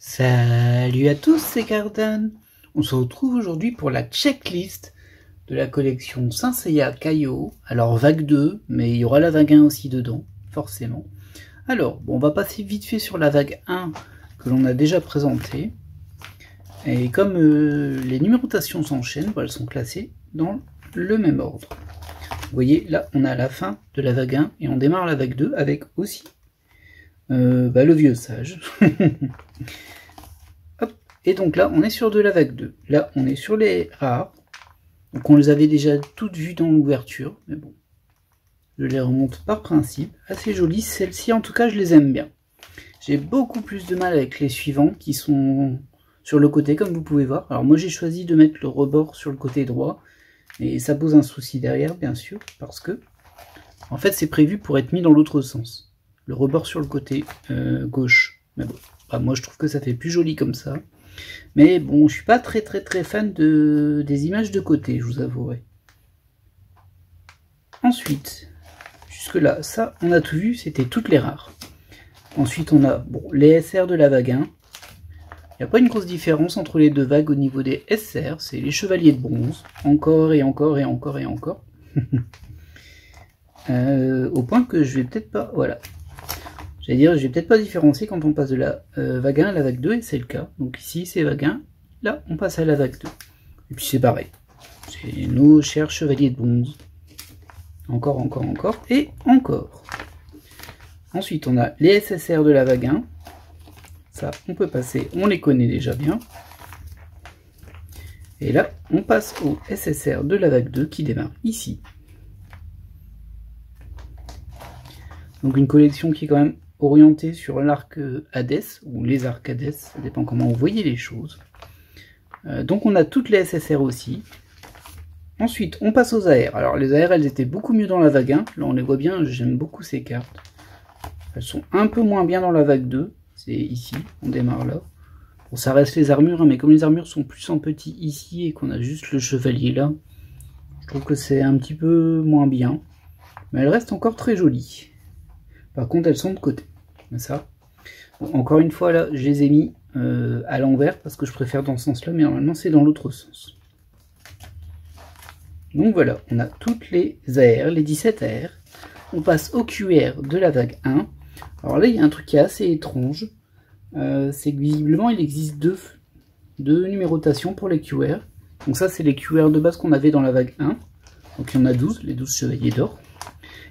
Salut à tous, c'est Cardan. On se retrouve aujourd'hui pour la checklist de la collection Saint Seiya Kaio. Alors vague 2, mais il y aura la vague 1 aussi dedans, forcément. Alors, bon, on va passer vite fait sur la vague 1 que l'on a déjà présentée. Et comme les numérotations s'enchaînent, elles sont classées dans le même ordre. Vous voyez, là, on a la fin de la vague 1 et on démarre la vague 2 avec aussi le vieux sage. Hop. Et donc là, on est sur de la vague 2. Là, on est sur les rares. Donc on les avait déjà toutes vues dans l'ouverture. Mais bon, je les remonte par principe. Assez jolies. Celles-ci, en tout cas, je les aime bien. J'ai beaucoup plus de mal avec les suivants qui sont sur le côté, comme vous pouvez voir. Alors moi, j'ai choisi de mettre le rebord sur le côté droit. Et ça pose un souci derrière, bien sûr, parce que, en fait, c'est prévu pour être mis dans l'autre sens. Le rebord sur le côté gauche. Mais bon, bah, moi je trouve que ça fait plus joli comme ça. Mais bon, je suis pas très fan des images de côté, je vous avouerai. Ensuite, jusque là, ça, on a tout vu, c'était toutes les rares. Ensuite, on a les SR de la vague 1. Il n'y a pas une grosse différence entre les deux vagues au niveau des SR, c'est les chevaliers de bronze. Encore et encore et encore et encore. Au point que je vais peut-être pas... Voilà. J'allais dire, je vais peut-être pas différencier quand on passe de la vague 1 à la vague 2, et c'est le cas. Donc ici, c'est vague 1, là, on passe à la vague 2. Et puis c'est pareil. C'est nos chers chevaliers de bronze. Encore, encore, encore, et encore. Ensuite, on a les SSR de la vague 1. Ça, on peut passer, on les connaît déjà bien. Et là, on passe au SSR de la vague 2 qui démarre ici. Donc une collection qui est quand même orientée sur l'arc Hades, ou les arcs Hades, ça dépend comment vous voyez les choses. Donc on a toutes les SSR aussi. Ensuite, on passe aux AR. Alors les AR, elles étaient beaucoup mieux dans la vague 1. Là, on les voit bien, j'aime beaucoup ces cartes. Elles sont un peu moins bien dans la vague 2. C'est ici, on démarre là. Bon, ça reste les armures, hein, mais comme les armures sont plus en petit ici et qu'on a juste le chevalier là, je trouve que c'est un petit peu moins bien. Mais elles restent encore très jolies. Par contre, elles sont de côté. Ça. Bon, encore une fois, là, je les ai mis à l'envers parce que je préfère dans ce sens-là, mais normalement, c'est dans l'autre sens. Donc voilà, on a toutes les AR, les 17 AR. On passe au QR de la vague 1. Alors là, il y a un truc qui est assez étrange. C'est que visiblement, il existe deux numérotations pour les QR. Donc ça, c'est les QR de base qu'on avait dans la vague 1. Donc il y en a 12, les 12 chevaliers d'or.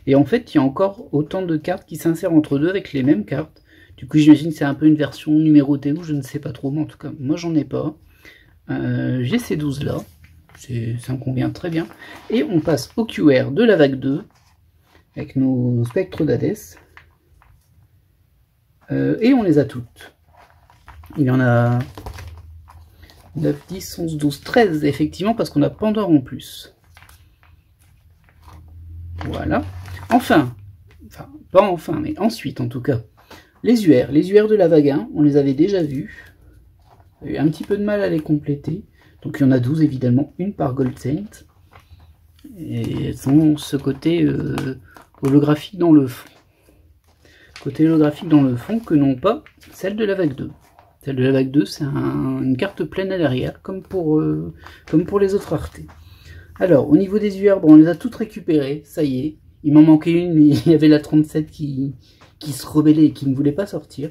Et en fait, il y a encore autant de cartes qui s'insèrent entre deux avec les mêmes cartes. Du coup, j'imagine que c'est un peu une version numérotée ou je ne sais pas trop. Mais en tout cas, moi, j'en ai pas. J'ai ces 12-là. Ça me convient très bien. Et on passe au QR de la vague 2 avec nos spectres d'Hadès. Et on les a toutes. Il y en a 9, 10, 11, 12, 13, effectivement, parce qu'on a Pandore en plus. Voilà. Enfin, pas enfin, mais ensuite en tout cas, les UR de la vague 1, on les avait déjà vus. J'ai eu un petit peu de mal à les compléter. Donc il y en a 12 évidemment, une par Gold Saint. Et elles ont ce côté holographique dans le fond. Côté holographique dans le fond que n'ont pas celle de la vague 2. Celle de la vague 2, c'est une carte pleine à l'arrière, comme pour les autres raretés. Alors, au niveau des UR, on les a toutes récupérées, ça y est. Il m'en manquait une, il y avait la 37 qui se rebellait et qui ne voulait pas sortir.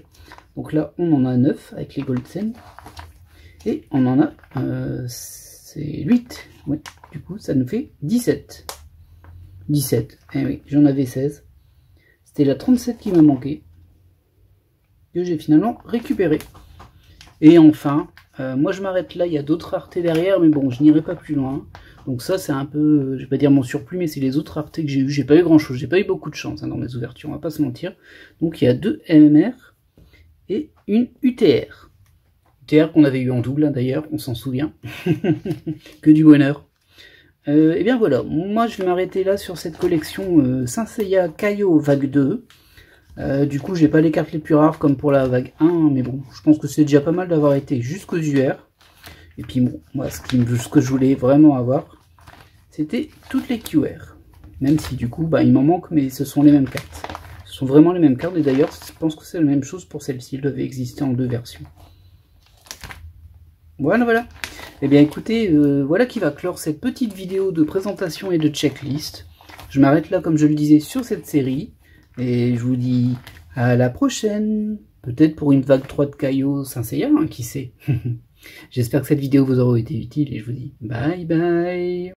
Donc là, on en a 9 avec les Goldsen. Et on en a c'est 8. Ouais, du coup, ça nous fait 17. 17. Eh oui, j'en avais 16. C'était la 37 qui m'a manqué. Que j'ai finalement récupéré. Et enfin, moi je m'arrête là, il y a d'autres raretés derrière, mais bon, je n'irai pas plus loin. Donc ça, c'est un peu, je vais pas dire mon surplus, mais c'est les autres raretés que j'ai eu. J'ai pas eu grand chose, j'ai pas eu beaucoup de chance dans mes ouvertures, on va pas se mentir. Donc il y a 2 MMR et une UTR. UTR qu'on avait eu en double, d'ailleurs, on s'en souvient. Que du bonheur. Et bien voilà, moi je vais m'arrêter là sur cette collection Saint Seiya Kaio vague 2. Du coup, j'ai pas les cartes les plus rares comme pour la vague 1, mais bon, je pense que c'est déjà pas mal d'avoir été jusqu'aux UR. Et puis bon, moi, ce que je voulais vraiment avoir, c'était toutes les QR. Même si du coup, il m'en manque, mais ce sont les mêmes cartes. Ce sont vraiment les mêmes cartes, et d'ailleurs, je pense que c'est la même chose pour celle-ci, elle devait exister en 2 versions. Voilà, voilà. Eh bien écoutez, voilà qui va clore cette petite vidéo de présentation et de checklist. Je m'arrête là, comme je le disais, sur cette série. Et je vous dis à la prochaine. Peut-être pour une vague 3 de Caillou Saint Seiya, hein, qui sait. J'espère que cette vidéo vous aura été utile et je vous dis bye bye.